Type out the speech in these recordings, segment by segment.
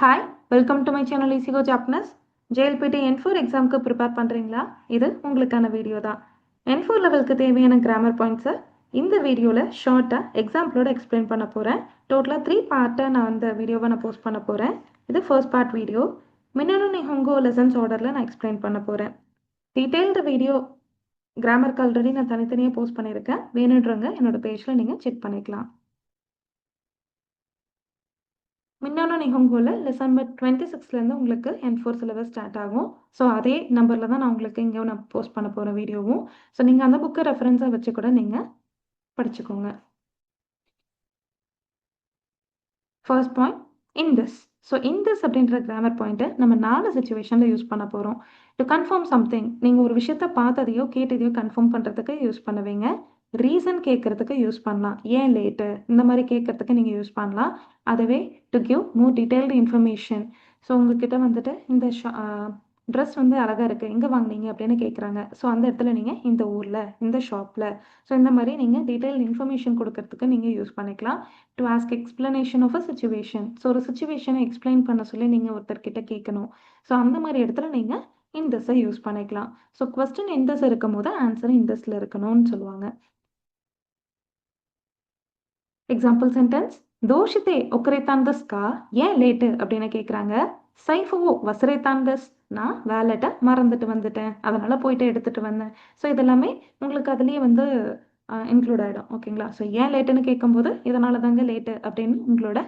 Hi, welcome to my channel easy go Japanese. JLPT N4 எக்ஸாமுக்கு prepare பண்ணுறீங்களா? இது உங்களுக்கான வீடியோ தான். N4 லெவலுக்கு தேவையான கிராமர் பாயிண்ட்ஸை இந்த வீடியோவில் ஷார்ட்டாக எக்ஸாம்பிளோட எக்ஸ்பிளைன் பண்ண போகிறேன். டோட்டலாக 3 பார்ட்டாக நான் அந்த வீடியோவை போஸ்ட் பண்ண போகிறேன். இது ஃபர்ஸ்ட் பார்ட் வீடியோ. மின்னணு நிஹோங்கோ லெசன்ஸ் ஆர்டரில் நான் எக்ஸ்பிளைன் பண்ண போகிறேன். டீட்டெயில்டு வீடியோ கிராமருக்கு ஆல்ரெடி நான் தனித்தனியாக போஸ்ட் பண்ணியிருக்கேன். வேணுன்றவங்க என்னோட பேஜில் நீங்கள் செக் பண்ணிக்கலாம். மின்னணு நிஹோங்கோல லெசன் நம்பர் 26லேருந்து உங்களுக்கு N4 சிலபஸ் ஸ்டார்ட் ஆகும். ஸோ அதே நம்பரில் தான் நான் உங்களுக்கு இங்கே நான் போஸ்ட் பண்ண போகிற வீடியோவும். ஸோ நீங்கள் அந்த புக்கை ரெஃபரன்ஸாக வச்சு கூட நீங்கள் படிச்சுக்கோங்க. ஃபர்ஸ்ட் பாயிண்ட் இன்திஸ். ஸோ இன்திஸ் அப்படின்ற கிராமர் பாயிண்ட்டை நம்ம 4 சுச்சுவேஷனில் யூஸ் பண்ண போகிறோம். டு கன்ஃபார்ம் சம்திங், நீங்கள் ஒரு விஷயத்த பார்த்ததையோ கேட்டதையோ கன்ஃபார்ம் பண்ணுறதுக்கு யூஸ் பண்ணுவீங்க. ரீசன் கேட்குறதுக்கு யூஸ் பண்ணலாம். ஏன் லேட்டு இந்த மாதிரி கேட்குறதுக்கு நீங்கள் யூஸ் பண்ணலாம். அதுவே to give more detailed information. So உங்ககிட்ட வந்துட்டு இந்த ட்ரெஸ் வந்து அழகாக இருக்குது, எங்கே வாங்கினீங்க அப்படின்னு கேட்குறாங்க. ஸோ அந்த இடத்துல நீங்கள் இந்த ஊரில் இந்த ஷாப்பில், ஸோ இந்த மாதிரி நீங்கள் டீட்டெயில் இன்ஃபர்மேஷன் கொடுக்கறதுக்கு நீங்கள் யூஸ் பண்ணிக்கலாம். To ask explanation of a situation. So ஒரு சுச்சுவேஷனை எக்ஸ்பிளைன் பண்ண சொல்லி நீங்கள் ஒருத்தர்கிட்ட கேட்கணும். ஸோ அந்த மாதிரி இடத்துல நீங்கள் இன்தஸை யூஸ் பண்ணிக்கலாம். ஸோ கொஸ்டின் இன்தஸ் இருக்கும் போது ஆன்சர் இன்தஸில் இருக்கணும்னு சொல்லுவாங்க. எக்ஸாம்பிள் சென்டென்ஸ், தோஷித்தே ஒக்கரைத்தாந்தஸ்கா, ஏன் லேட்டு அப்படின்னு கேட்குறாங்க. சைஃபுவோ வசரைத்தாந்தஸ், நான் வேலெட்டை மறந்துட்டு வந்துட்டேன், அதனால் போயிட்டு எடுத்துகிட்டு வந்தேன். ஸோ இதெல்லாமே உங்களுக்கு அதுலேயே வந்து இன்க்ளூட் ஆகிடும். ஓகேங்களா? ஸோ ஏன் லேட்டுன்னு கேட்கும்போது இதனால தாங்க லேட்டு அப்படின்னு உங்களோட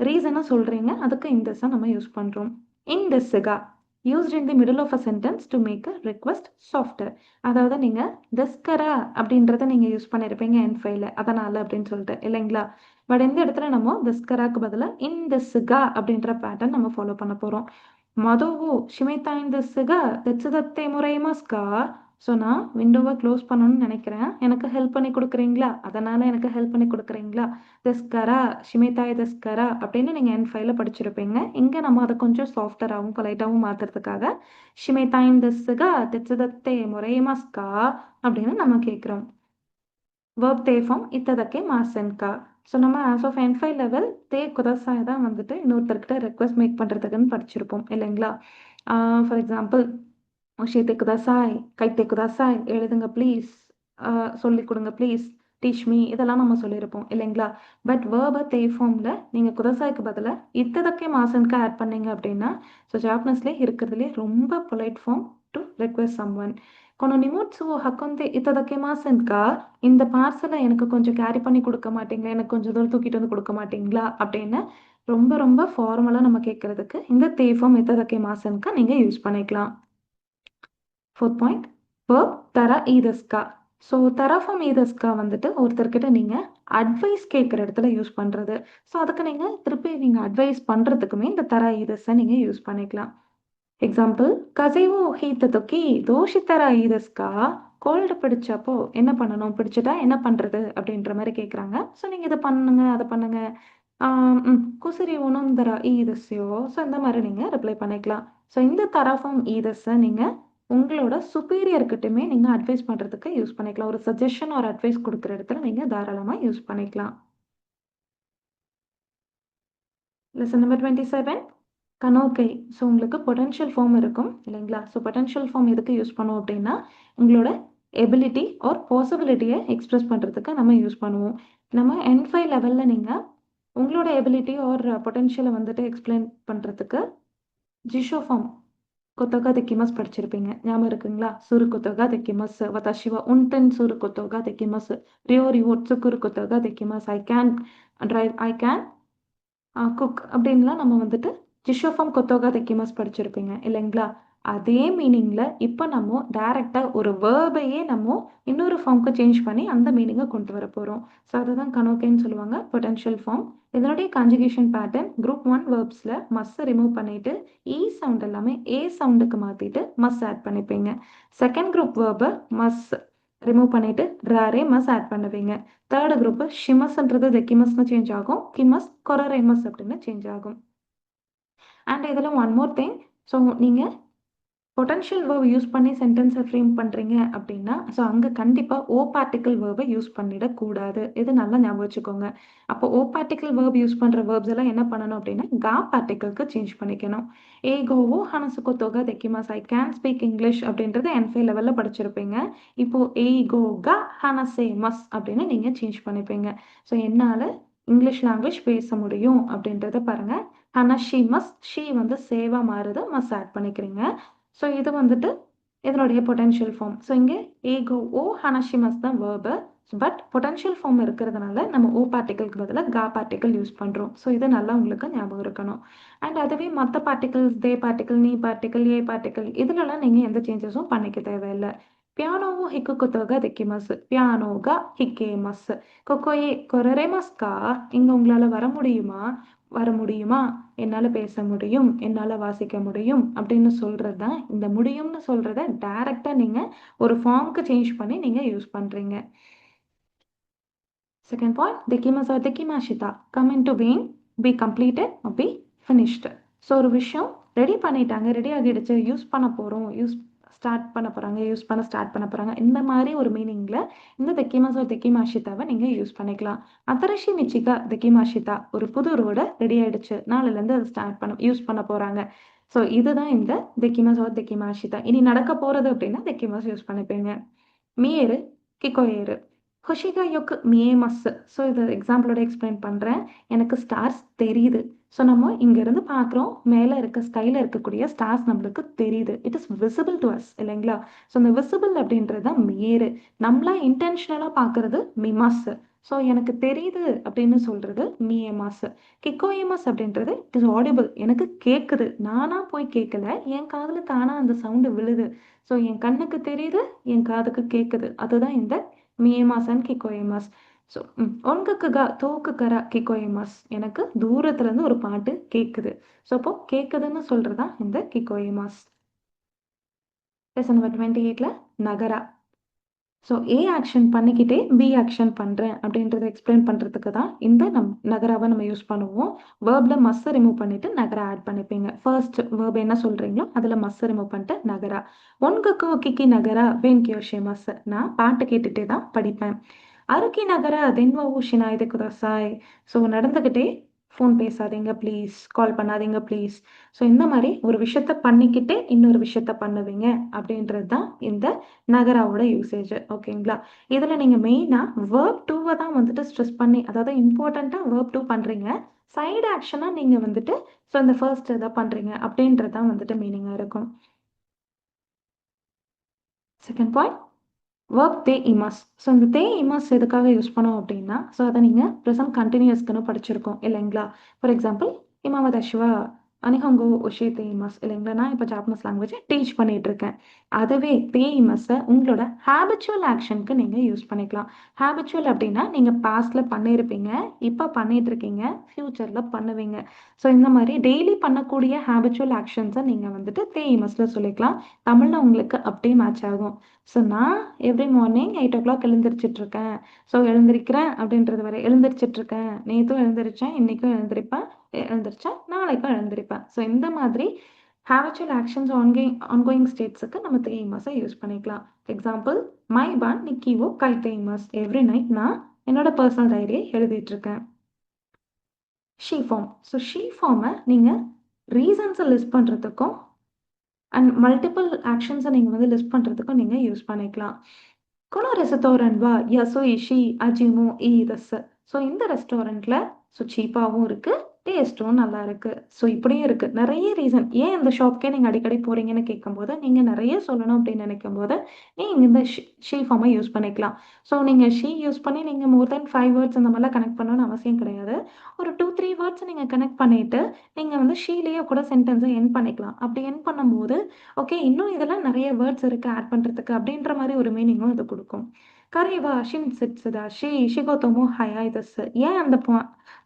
ரீசனை சொல்கிறீங்க. அதுக்கு இன்தஸை நம்ம யூஸ் பண்ணுறோம். இன்தெஸ்ஸுகா used in the middle of a sentence to make a request softer. அதாவது நீங்கள் தஸ்கரா அப்படின்றத நீங்கள் யூஸ் பண்ணியிருப்பீங்க N5ல, அதனால் அப்படின்னு சொல்லிட்டு இல்லைங்களா? பட் இந்த இடத்துல நம்ம தஸ்கராக்கு பதிலாக இன்தெஸ்ஸுகா அப்படின்ற பேட்டர்ன் நம்ம ஃபாலோ பண்ண போகிறோம். மதோவோ ஷிமைதா இன்தெஸ்ஸுகா தெச்சுதத்தே முறைமஸ்கா. ஸோ நான் விண்டோவை க்ளோஸ் பண்ணணும்னு நினைக்கிறேன், எனக்கு ஹெல்ப் பண்ணி கொடுக்குறீங்களா, அதனால் எனக்கு ஹெல்ப் பண்ணி கொடுக்குறீங்களா. தெஸ்கரா ஷிமைதாய் தெஸ்கரா அப்படின்னு நீங்கள் N5ல படிச்சிருப்பீங்க. இங்கே நம்ம அதை கொஞ்சம் சாஃப்டராகவும் பொலைட்டாகவும் மாற்றுறதுக்காக ஷிமைதாயின் தெஸ்ஸுகா தெச்சுதத்தே முறைமஸ்கா அப்படின்னு நம்ம கேட்குறோம். வேர்ப் தே ஃபார்ம் இத்ததக்கே மாசன்கா. ஸோ நம்ம ஆஸ் ஆஃப் N5 லெவல் தே குதசாய் தான் வந்துட்டு இன்னொருத்தர்கிட்ட ரெக்வஸ்ட் மேக் பண்ணுறதுக்குன்னு படிச்சிருப்போம் இல்லைங்களா? ஃபார் எக்ஸாம்பிள், உஷியத்தை குதாசாய், கைத்தை குதாசாய், எழுதுங்க ப்ளீஸ், சொல்லிக் கொடுங்க ப்ளீஸ், டீச் மீ, இதெல்லாம் நம்ம சொல்லியிருப்போம் இல்லைங்களா? பட் வேர்பை தே ஃபார்மில் நீங்கள் குதசாய்க்கு பதிலாக இத்ததக்கே மாசனுக்கு ஆட் பண்ணீங்க அப்படின்னா, ஸோ ஜாப்பனீஸ்லேயே இருக்கிறதுலே ரொம்ப polite form to request someone. கொண்டு நிமோட்ஸு ஹக்கொந்தே இத்ததக்கே மாசன்கா, இந்த பார்சலை எனக்கு கொஞ்சம் கேரி பண்ணி கொடுக்க மாட்டீங்களா, எனக்கு கொஞ்சம் தூரம் தூக்கிட்டு வந்து கொடுக்க மாட்டீங்களா அப்படின்னு ரொம்ப ரொம்ப ஃபார்மலாக நம்ம கேட்குறதுக்கு இந்த தே ஃபார்ம் இத்ததக்கே மாசன்கா நீங்கள் யூஸ் பண்ணிக்கலாம். ஃபோர்த் பாயிண்ட், வேர்ப் தர ஈதஸ்கா. ஸோ தர ஃபார்ம் ஈதஸ்கா வந்துட்டு ஒருத்தர்கிட்ட நீங்கள் அட்வைஸ் கேட்குற இடத்துல யூஸ் பண்ணுறது. ஸோ அதுக்கு நீங்கள் திருப்பி நீங்கள் அட்வைஸ் பண்ணுறதுக்குமே இந்த தர ஈதஸை நீங்கள் யூஸ் பண்ணிக்கலாம். எக்ஸாம்பிள், கசைவோ ஹீத்ததுக்கி தோஷி தர ஈதஸ்கா. கோல்டு பிடிச்சப்போ என்ன பண்ணணும், பிடிச்சிட்டா என்ன பண்ணுறது அப்படின்ற மாதிரி கேட்குறாங்க. ஸோ நீங்கள் இதை பண்ணுங்க அதை பண்ணுங்க. குசரி ஒன்றும் தர ஈதஸ்யோ. ஸோ இந்த மாதிரி நீங்கள் ரிப்ளை பண்ணிக்கலாம். ஸோ இந்த தர ஃபார்ம் ஈதஸை நீங்கள் உங்களோட சுப்பீரியர்கிட்டயுமே நீங்கள் அட்வைஸ் பண்ணுறதுக்கு யூஸ் பண்ணிக்கலாம். ஒரு சஜஷன் ஒரு அட்வைஸ் கொடுக்குற இடத்துல நீங்கள் தாராளமாக யூஸ் பண்ணிக்கலாம். Lesson number 27, கனோக்கை. ஸோ உங்களுக்கு பொட்டன்ஷியல் ஃபார்ம் இருக்கும் இல்லைங்களா? ஸோ பொட்டன்ஷியல் ஃபார்ம் எதுக்கு யூஸ் பண்ணுவோம் அப்படின்னா, உங்களோட எபிலிட்டி ஆர் பாசிபிலிட்டியை எக்ஸ்பிரஸ் பண்ணுறதுக்கு நம்ம யூஸ் பண்ணுவோம். நம்ம N5 லெவலில் நீங்கள் உங்களோட எபிலிட்டி ஆர் பொட்டன்ஷியலை வந்துட்டு எக்ஸ்பிளைன் பண்ணுறதுக்கு ஜிஷோ ஃபார்ம் கொத்தோகா தெக்கிமஸ் படிச்சிருப்பீங்க, ஞாபகம் இருக்குங்களா? சுரு கொத்தோகா தெக்கிமஸ், வதாஷிவா உன்டென் சுரு கொத்தோகா தெக்கிமஸ், ரியோரி ஒட்சுக்குரு கொத்தோகா தெக்கிமஸ், I can drive, I can cook அப்படின்லாம் நம்ம வந்துட்டு ஜிஷோஃபார்ம் கொத்தோகா தெக்கிமஸ் படிச்சிருப்பீங்க இல்லைங்களா? அதே மீனிங்கில் இப்போ நம்ம டைரெக்டாக ஒரு வேர்பையே நம்ம இன்னொரு ஃபார்முக்கு சேஞ்ச் பண்ணி அந்த மீனிங்கை கொண்டு வர போகிறோம். ஸோ அதுதான் கனோக்கேன்னு சொல்லுவாங்க, பொட்டன்ஷியல் ஃபார்ம். இதனுடைய கான்ஜுகேஷன் பேட்டர்ன் குரூப் 1 வேர்ப்ஸில் மஸ்ஸை ரிமூவ் பண்ணிவிட்டு சவுண்ட் எல்லாமே ஏ சவுண்டுக்கு மாற்றிட்டு மஸ் ஆட் பண்ணிப்பீங்க. செகண்ட் குரூப் வேர்பை மஸ் ரிமூவ் பண்ணிவிட்டு ரே மஸ் ஆட் பண்ணுவீங்க. தேர்டு குரூப்பு ஷிமஸ்ன்றது தெக்கிமஸ்னு சேஞ்ச் ஆகும், கிமஸ் கொரரேமஸ் அப்படின்னு சேஞ்ச் ஆகும். அண்ட் இதில் ஒன் மோர் திங், ஸோ நீங்கள் பொட்டன்ஷியல் வேர்ப் யூஸ் பண்ணி சென்டென்ஸை ஃப்ரேம் பண்ணுறீங்க அப்படின்னா ஸோ அங்கே கண்டிப்பாக ஓ பார்ட்டிக்கல் வேர்பை யூஸ் பண்ணிடக்கூடாது. இது நல்லா ஞாபகம் வச்சுக்கோங்க. அப்போ ஓ பார்ட்டிக்கல் வேர்ப் யூஸ் பண்ணுற வேர்ப்ஸ் எல்லாம் என்ன பண்ணணும் அப்படின்னா கா பார்ட்டிக்கலுக்கு சேஞ்ச் பண்ணிக்கணும். ஏகோவோ ஹனசுக்கோ தொகா தெக்கிமாஸ் ஐ கேன் ஸ்பீக் இங்கிலீஷ் அப்படின்றது என்ஃபை லெவலில் படிச்சிருப்பீங்க. இப்போ ஏகோ கா ஹனசே மஸ் அப்படின்னு நீங்கள் சேஞ்ச் பண்ணிப்பீங்க. ஸோ என்னால் இங்கிலீஷ் லாங்குவேஜ் பேச முடியும் அப்படின்றத பாருங்க. ஹனஷி மஸ் ஷீ வந்து சேவா மாறுது, மஸ் ஆட் பண்ணிக்கிறீங்க. ஸோ இது வந்துட்டு இதனுடைய பொட்டென்ஷியல் ஃபார்ம். ஸோ இங்கே ஏகோ ஓ ஹனஷிமஸ் தான் வேர்பு. பட் பொட்டென்ஷியல் ஃபார்ம் இருக்கிறதுனால நம்ம ஓ பார்ட்டிக்கலுக்கு பதிலாக கா பார்ட்டிக்கல் யூஸ் பண்ணுறோம். ஸோ இது நல்லா உங்களுக்கு ஞாபகம் இருக்கணும். அண்ட் அதுவே மற்ற பார்ட்டிகல்ஸ் தே பார்ட்டிக்கல், நீ பார்ட்டிக்கல், ஏ பார்ட்டிக்கல் இதுலலாம் நீங்கள் எந்த சேஞ்சஸும் பண்ணிக்க தேவையில்லை. பியானோவோ ஹிக்குக்குத்தோக தெக்கிமஸ் பியானோகா ஹிக்கேமஸ் கொக்கோயே கொரரேமஸ்கா இங்கே உங்களால் வர முடியுமா, வர முடியுமா, என்னால் பேச முடியும், என்னால் வாசிக்க முடியும் அப்படின்னு சொல்கிறது தான் இந்த முடியும்னு சொல்கிறத டைரெக்டாக நீங்கள் ஒரு ஃபார்முக்கு சேஞ்ச் பண்ணி நீங்கள் யூஸ் பண்ணுறீங்க. செகண்ட் பாயிண்ட் தெக்கிமஸ் ஆர் தெக்கிமாஷிதா come in to being, be completed be finished. So ஒரு விஷயம் ரெடி பண்ணிட்டாங்க, ரெடி ஆகிடுச்சு, யூஸ் பண்ண போகிறோம், ஸ்டார்ட் பண்ண போகிறாங்க, யூஸ் பண்ண ஸ்டார்ட் பண்ண போகிறாங்க, இந்த மாதிரி ஒரு மீனிங்கில் இந்த தெக்கிமாசோ தெக்கிமாஷிதாவை நீங்கள் யூஸ் பண்ணிக்கலாம். அதரஷி மிச்சிகா தெக்கிமாஷிதா ஒரு புது ரோடு ரெடி ஆயிடுச்சு, நாளிலேருந்து அதை ஸ்டார்ட் பண்ண யூஸ் பண்ண போகிறாங்க. ஸோ இதுதான் இந்த தெக்கிமாசோ தெக்கிமாஷிதா. இனி நடக்க போகிறது அப்படின்னா தெக்கிமாஸ் யூஸ் பண்ணிப்பீங்க. மியேரு கிக்கோயேரு ஹொஷிகா யொக்கு மியேமஸ். ஸோ இது எக்ஸாம்பிளோட எக்ஸ்பிளைன் பண்ணுறேன். எனக்கு ஸ்டார்ஸ் தெரியுது. ஸோ நம்ம இங்கேருந்து பார்க்குறோம், மேலே இருக்க ஸ்கையில் இருக்கக்கூடிய ஸ்டார்ஸ் நம்மளுக்கு தெரியுது. It is visible to us இல்லைங்களா? ஸோ இந்த விசிபிள் அப்படின்றது தான் மியேரு. நம்மளா இன்டென்ஷனலாக பார்க்குறது மிமாஸ். ஸோ எனக்கு தெரியுது அப்படின்னு சொல்கிறது மியேமாஸ். கிக்கோயமாஸ் அப்படின்றது இட் இஸ் ஆடிபிள், எனக்கு கேட்குது, நானாக போய் கேட்கல, என் காதில் தானாக அந்த சவுண்டு விழுது. ஸோ என் கண்ணுக்கு தெரியுது, என் காதுக்கு கேட்குது, அதுதான் இந்த மியேமாஸ் அண்ட் கிக்கோயமாஸ். ஸோ ஒன்குக்குகா தோக்குக்கரா கிக்கோயமாஸ் எனக்கு தூரத்துலேருந்து ஒரு பாட்டு கேட்குது. ஸோ அப்போ கேட்குதுன்னு சொல்கிறது தான் இந்த கிக்கோயமாஸ். லெசன் நம்பர் 28ல நகரா. ஸோ ஏ ஆக்ஷன் பண்ணிக்கிட்டே பி ஆக்ஷன் பண்ணுறேன் அப்படின்றத எக்ஸ்பிளைன் பண்ணுறதுக்கு தான் இந்த நகராவை நம்ம யூஸ் பண்ணுவோம். வேர்பில் மஸ்ஸை ரிமூவ் பண்ணிவிட்டு நகரா ஆட் பண்ணிப்பீங்க. ஃபர்ஸ்ட் வேர்ப் என்ன சொல்கிறீங்களோ அதில் மஸ்ஸை ரிமூவ் பண்ணிட்டு நகரா. ஒன்குக்கு கிக்கி நகரா வென் கியோஷே மஸ், நான் பாட்டு கேட்டுகிட்டே தான் படிப்பேன். அருக்கி நகரா தென்வா ஊஷினா இது குதசாய். ஸோ நடந்துக்கிட்டே ஃபோன் பேசாதீங்க ப்ளீஸ், கால் பண்ணாதீங்க ப்ளீஸ். ஸோ இந்த மாதிரி ஒரு விஷயத்த பண்ணிக்கிட்டே இன்னொரு விஷயத்த பண்ணுவீங்க அப்படின்றது தான் இந்த நகராவோட யூசேஜ். ஓகேங்களா? இதில் நீங்கள் மெயினாக வேர்ப் டூவை தான் வந்துட்டு ஸ்ட்ரெஸ் பண்ணி, அதாவது இம்பார்ட்டண்ட்டாக வேர்ப் டூ பண்ணுறீங்க, சைடு ஆக்ஷனாக நீங்கள் வந்துட்டு ஸோ இந்த ஃபர்ஸ்ட் இதை பண்ணுறீங்க அப்படின்றது தான் வந்துட்டு மீனிங்காக இருக்கும். செகண்ட் பாயிண்ட் வேர்ப் தே இமாஸ். ஸோ இந்த தே இமாஸ் எதுக்காக யூஸ் பண்ணோம் அப்படின்னா ஸோ அதை நீங்கள் ப்ரெசன்ட் கண்டினியூஸ்க்குன்னு படிச்சிருக்கோம் இல்லைங்களா? ஃபார் எக்ஸாம்பிள் இமாவத சிவா அனிஹங்கோ ஒஷே தே இமாஸ் இல்லைங்களா? நான் இப்போ ஜாப்பனீஸ் லாங்குவேஜை டீச் பண்ணிட்டு இருக்கேன். அதுவே தே இமாஸை உங்களோட ஹேபிச்சுவல் ஆக்ஷனுக்கு நீங்கள் யூஸ் பண்ணிக்கலாம். ஹேபிச்சுவல் அப்படின்னா நீங்கள் பாஸ்டில் பண்ணியிருப்பீங்க, இப்போ பண்ணிட்டு இருக்கீங்க, ஃப்யூச்சரில் பண்ணுவீங்க. ஸோ இந்த மாதிரி டெய்லி பண்ணக்கூடிய ஹேபிச்சுவல் ஆக்ஷன்ஸை நீங்கள் வந்துட்டு தே இமாஸில் சொல்லிக்கலாம். தமிழில் உங்களுக்கு அப்படியே மேட்ச் ஆகும். ஸோ நான் எவ்ரி மார்னிங் 8 o'clock எழுந்திரிச்சிட்ருக்கேன். ஸோ எழுந்திரிக்கிறேன் அப்படின்றது வரை எழுந்திரிச்சிட்ருக்கேன், நேற்றும் எழுந்திரிச்சேன், இன்றைக்கும் எழுந்திரிச்சேன், நாளைக்கும் எழுந்திரிப்பேன். ஸோ இந்த மாதிரி ஹேபிச்சுவல் ஆக்ஷன்ஸ் ஆன்கோயிங் ஸ்டேட்ஸுக்கு நம்ம தேய்மாஸை யூஸ் பண்ணிக்கலாம். எக்ஸாம்பிள் மை பான் நிக்கிவோ கை தேய்மாஸ். எவ்ரி நைட் நான் என்னோட பர்சனல் டைரியை எழுதிட்டுருக்கேன். ஷீ ஃபார்ம். ஸோ ஷீ ஃபார்மை நீங்கள் ரீசன்ஸை லிஸ்ட் பண்ணுறதுக்கும் அண்ட் மல்டிபிள் ஆக்ஷன்ஸை நீங்கள் வந்து லிஸ்ட் பண்ணுறதுக்கும் நீங்கள் யூஸ் பண்ணிக்கலாம். கொனோ ரெஸ்டாரண்ட் வா யசோ இஷி அஜிமோ இ ரஸ். ஸோ இந்த ரெஸ்டாரண்ட்டில் ஸோ சீப்பாகவும் இருக்குது, டேஸ்ட்டும் நல்லா இருக்குது. ஸோ இப்படியும் இருக்குது. நிறைய ரீசன் ஏன் இந்த ஷாப்க்கே நீங்கள் அடிக்கடி போகிறீங்கன்னு கேட்கும்போது நீங்கள் நிறைய சொல்லணும் அப்படின்னு நினைக்கும் போது நீங்கள் இந்த ஷீ ஃபார்மை யூஸ் பண்ணிக்கலாம். ஸோ நீங்கள் ஷீ யூஸ் பண்ணி நீங்கள் மோர் தென் 5 வேர்ட்ஸ் அந்த மாதிரிலாம் கனெக்ட் பண்ணணும்னு அவசியம் கிடையாது. ஒரு 2-3 வேர்ட்ஸ் நீங்கள் கனெக்ட் பண்ணிவிட்டு நீங்கள் வந்து ஷீலேயே கூட சென்டென்ஸை என் பண்ணிக்கலாம். அப்படி என் பண்ணும்போது ஓகே இன்னும் இதெல்லாம் நிறைய வேர்ட்ஸ் இருக்குது ஆட் பண்ணுறதுக்கு அப்படின்ற மாதிரி ஒரு மீனிங்கும் இது கொடுக்கும். கரேவா ஷின் சிட்ஸுதா ஷி ஷிகோத்தோமோ ஹயா இதஸ். ஏன் அந்த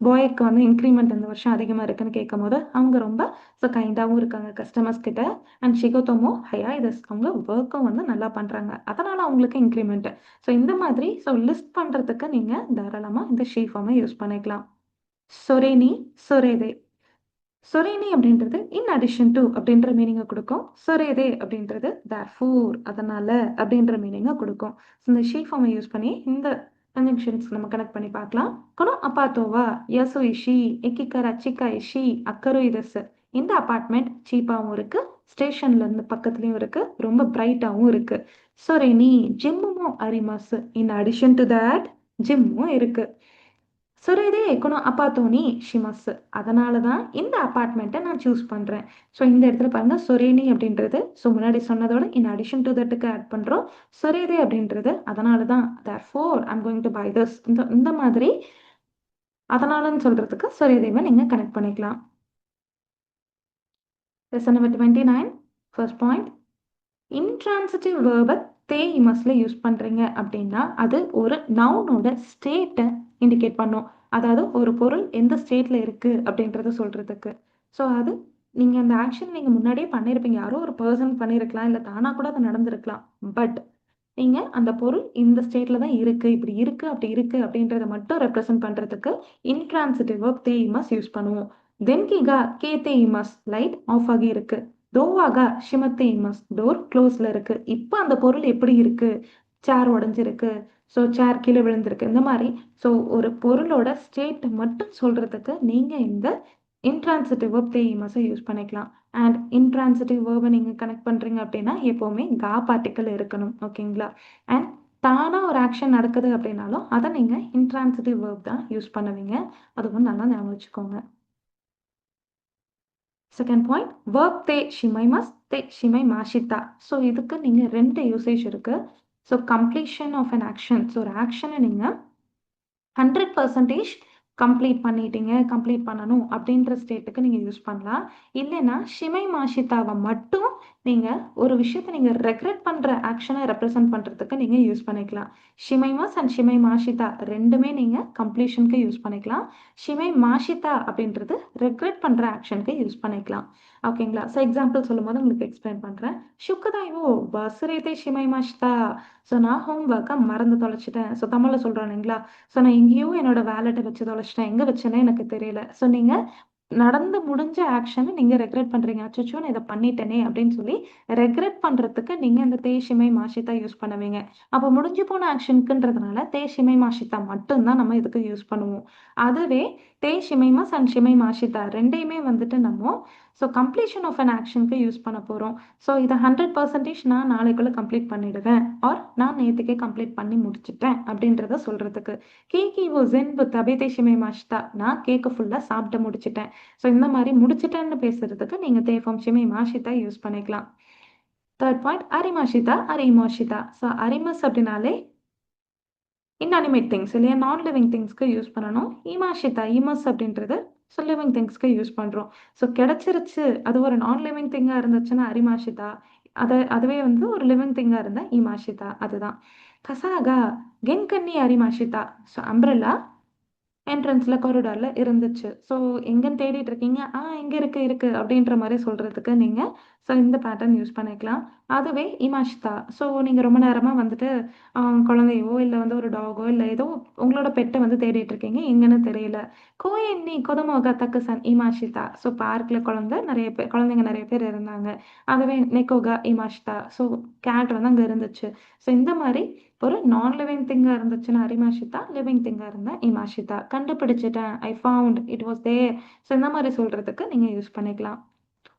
பாய்க்கு வந்து இன்க்ரிமெண்ட் இந்த வருஷம் அதிகமாக இருக்குன்னு கேட்கும் போது அவங்க ரொம்ப ஸோ கைண்டாகவும் இருக்காங்க கஸ்டமர்ஸ் கிட்ட. அண்ட் ஷிகோத்தோமோ ஹயா இதஸ் அவங்க ஒர்க்கும் வந்து நல்லா பண்ணுறாங்க, அதனால் அவங்களுக்கு இன்க்ரிமெண்ட்டு. ஸோ இந்த மாதிரி ஸோ லிஸ்ட் பண்ணுறதுக்கு நீங்கள் தாராளமாக இந்த ஷீ ஃபார்மை யூஸ் பண்ணிக்கலாம். சொரேனி சொரேதே. சொரேனி அப்படின்றது இன் அடிஷன் டு அப்படின்ற மீனிங்கை கொடுக்கும். சொரேதே அப்படின்றது தேர்ஃபோர் அதனால அப்படின்ற மீனிங்கை கொடுக்கும். இந்த ஷீ ஃபார்மை யூஸ் பண்ணி இந்த கன்ஜங்ஷன்ஸ் நம்ம கனெக்ட் பண்ணி பார்க்கலாம். கொனோ அப்பாத்தோவா யசோ இஷி எக்கிக்கரா சிக்கா இஷி அக்கரு இதஸ். இந்த அபார்ட்மெண்ட் சீப்பாகவும் இருக்கு, ஸ்டேஷன்ல இருந்து பக்கத்துலயும் இருக்கு, ரொம்ப பிரைட்டாகவும் இருக்கு. சொரேனி ஜிம்மும் அரிமாஸ். இன் அடிஷன் டு தட் ஜிம்மும் இருக்கு. சொரேதே கொனோ அப்பாத்தோனி ஷிமஸ். அதனால தான் இந்த அப்பார்ட்மெண்ட்டை நான் சூஸ் பண்ணுறேன். ஸோ இந்த இடத்துல பாருங்கள் சொரேனி அப்படின்றது ஸோ முன்னாடி சொன்னதோட இன் அடிஷன் டு தட்டுக்கு ஆட் பண்ணுறோம். சொரேதே அப்படின்றது அதனால தான் therefore I'm going to buy this. இந்த மாதிரி அதனாலன்னு சொல்கிறதுக்கு சொரேதேவை நீங்கள் கனெக்ட் பண்ணிக்கலாம். Lesson number 29 first point. Intransitive வேர்பை தேஇமஸ்ல யூஸ் பண்ணுறீங்க அப்படின்னா அது ஒரு நவுனோட ஸ்டேட்டை இண்டிகேட் பண்ணும். அதாவது ஒரு பொருள் எந்த ஸ்டேட்ல இருக்கு அப்படின்றத சொல்றதுக்கு. ஸோ அது நீங்க அந்த ஆக்ஷன் நீங்க முன்னாடியே பண்ணியிருப்பீங்க. யாரோ ஒரு பர்சன் பண்ணியிருக்கலாம், இல்லை தானா கூட அது நடந்திருக்கலாம். பட் நீங்க அந்த பொருள் இந்த ஸ்டேட்ல தான் இருக்கு, இப்படி இருக்கு, அப்படி இருக்கு அப்படின்றத மட்டும் ரெப்ரசென்ட் பண்றதுக்கு இன்ட்ரான்சிட்டிவ் வேர்ப் தேஇமஸ் யூஸ் பண்ணுவோம். தென்கிகா கே தேஇமஸ் லைட் ஆஃப் ஆகி இருக்கு. தோவாகா ஷிமத்தே இமஸ் டோர் க்ளோஸ்ல இருக்கு. இப்போ அந்த பொருள் எப்படி இருக்கு? சேர் உடஞ்சிருக்கு, ஸோ சேர் கீழே விழுந்திருக்கு. இந்த மாதிரி ஸோ ஒரு பொருளோட ஸ்டேட் மட்டும் சொல்றதுக்கு நீங்க இந்த இன்ட்ரான்சிட்டிவ் வேர்ப் தேஇமஸை யூஸ் பண்ணிக்கலாம். அண்ட் இன்ட்ரான்சிட்டிவ் வேர்பை நீங்க கனெக்ட் பண்றீங்க அப்படின்னா எப்பவுமே கா பார்ட்டிக்கல் இருக்கணும். ஓகேங்களா? அண்ட் தானா ஒரு ஆக்ஷன் நடக்குது அப்படின்னாலும் அதை நீங்க இன்ட்ரான்சிட்டிவ் வேர்ப் தான் யூஸ் பண்ணுவீங்க. அதுவும் நல்லா ஞாபகம் வச்சுக்கோங்க. செகண்ட் பாயிண்ட், verb தே ஷிமைமஸ் தே ஷிமை மாஷிதா. ஸோ இதுக்கு நீங்கள் ரெண்டு யூசேஜ் இருக்கு. So completion of an action. So ஒரு ஆக்ஷனை நீங்கள் 100% கம்ப்ளீட் பண்ணிட்டீங்க, கம்ப்ளீட் பண்ணணும் அப்படின்ற ஸ்டேட்டுக்கு நீங்கள் யூஸ் பண்ணலாம். இல்லைன்னா ஷிமை மாஷிதாவை மட்டும் நீங்கள் ஒரு விஷயத்தை நீங்கள் ரெக்ரெட் பண்ணுற ஆக்ஷனை ரெப்ரசன்ட் பண்ணுறதுக்கு நீங்கள் யூஸ் பண்ணிக்கலாம். ஷிமைமாஸ் அண்ட் ஷிமை மாஷிதா ரெண்டுமே நீங்கள் கம்ப்ளீஷனுக்கு யூஸ் பண்ணிக்கலாம். ஷிமை மாஷிதா அப்படின்றது ரெக்ரெட் பண்ணுற ஆக்ஷனுக்கு யூஸ் பண்ணிக்கலாம். ஓகேங்களா? ஸோ எக்ஸாம்பிள் சொல்லும் போது உங்களுக்கு எக்ஸ்பிளைன் பண்ணுறேன். ஷுக்கதாயோ பசுரேதே ஷிமை மாஷிதா. ஸோ நான் ஹோம் ஒர்க்கை மறந்து தொலைச்சிட்டேன். ஸோ தமிழில் சொல்கிறேன் இல்லைங்களா? ஸோ நான் எங்கேயோ என்னோட வேலெட்டை வச்சு தொலைச்சிட்டேன், எங்கே வச்சேனே எனக்கு தெரியல. ஸோ நீங்கள் நடந்து முடிஞ்ச ஆக்ஷனை நீங்கள் ரெக்ரெட் பண்ணுறீங்க. அச்சோ நான் இதை பண்ணிட்டேனே அப்படின்னு சொல்லி ரெக்ரெட் பண்ணுறதுக்கு நீங்கள் இந்த தேஷிமை மாஷிதா யூஸ் பண்ணுவீங்க. அப்போ முடிஞ்சு போன ஆக்ஷனுக்குன்றதுனால தேஷிமை மாஷிதா மட்டும்தான் நம்ம இதுக்கு யூஸ் பண்ணுவோம். அதுவே தேஷிமைமாஸ் அண்ட் ஷிமை மாஷிதா ரெண்டையுமே வந்துட்டு நம்ம ஸோ கம்ப்ளீஷன் ஆஃப் அன் ஆக்ஷனுக்கு யூஸ் பண்ண போகிறோம். ஸோ இதை 100% நான் நாளைக்குள்ளே கம்ப்ளீட் பண்ணிடுவேன், ஆர் நான் நேற்றுக்கே கம்ப்ளீட் பண்ணி முடிச்சிட்டேன் அப்படின்றத சொல்கிறதுக்கு. கேக்கி ஓ ஜென்பு தபேதே ஷிமை மாஷிதா. நான் கேக்கு ஃபுல்லாக சாப்பிட்டு முடிச்சிட்டேன். ஸோ இந்த மாதிரி முடிச்சிட்டேன்னு பேசுறதுக்கு நீங்கள் தேஃபம் ஷிமை மாஷிதா யூஸ் பண்ணிக்கலாம். தேர்ட் பாயிண்ட், அரிமாஷிதா அரிமாஷிதா. ஸோ அரிமஸ் அப்படின்னாலே இன்அனிமேட் திங்ஸ் இல்லையா, நான் லிவிங் திங்ஸ்க்கு யூஸ் பண்ணணும். இமாஷிதா இமஸ் அப்படின்றது ஸோ லிவிங் திங்ஸ்க்கு யூஸ் பண்ணுறோம். ஸோ கிடைச்சிருச்சு, அது ஒரு நான் லிவிங் திங்காக இருந்துச்சுன்னா அரிமாஷிதா, அதுவே வந்து ஒரு லிவிங் திங்காக இருந்தால் இமாஷிதா. அதுதான் கசாகா கென்கன்னி அரிமாஷிதா. ஸோ அம்ப்ரெல்லா என்ட்ரன்ஸில் காரிடாரில் இருந்துச்சு. ஸோ எங்கேன்னு தேடிட்டு இருக்கீங்க, எங்கே இருக்கு அப்படின்ற மாதிரி சொல்கிறதுக்கு நீங்கள் ஸோ இந்த பேட்டர்ன் யூஸ் பண்ணிக்கலாம். அதுவே இமாஷிதா. ஸோ நீங்கள் ரொம்ப நேரமாக வந்துட்டு குழந்தையோ இல்லை வந்து ஒரு டாகோ இல்லை ஏதோ உங்களோட பெட்டை வந்து தேடிட்டு இருக்கீங்க, எங்கன்னு தெரியல. கோயன்னி கொதமோகா தக்குசன் இமாஷிதா. ஸோ பார்க்கில் குழந்தைங்க நிறைய பேர் இருந்தாங்க. அதுவே நெக்கோகா இமாஷிதா. ஸோ கேட் வந்து அங்கே இருந்துச்சு. ஸோ இந்த மாதிரி ஒரு நான் லிவிங் திங்காக இருந்துச்சுன்னா அரிமாஷிதா, லிவிங் திங்காக இருந்தால் இமாஷிதா. கண்டுபிடிச்சிட்டேன், I found it was there. So இந்த மாதிரி சொல்கிறதுக்கு நீங்கள் யூஸ் பண்ணிக்கலாம்.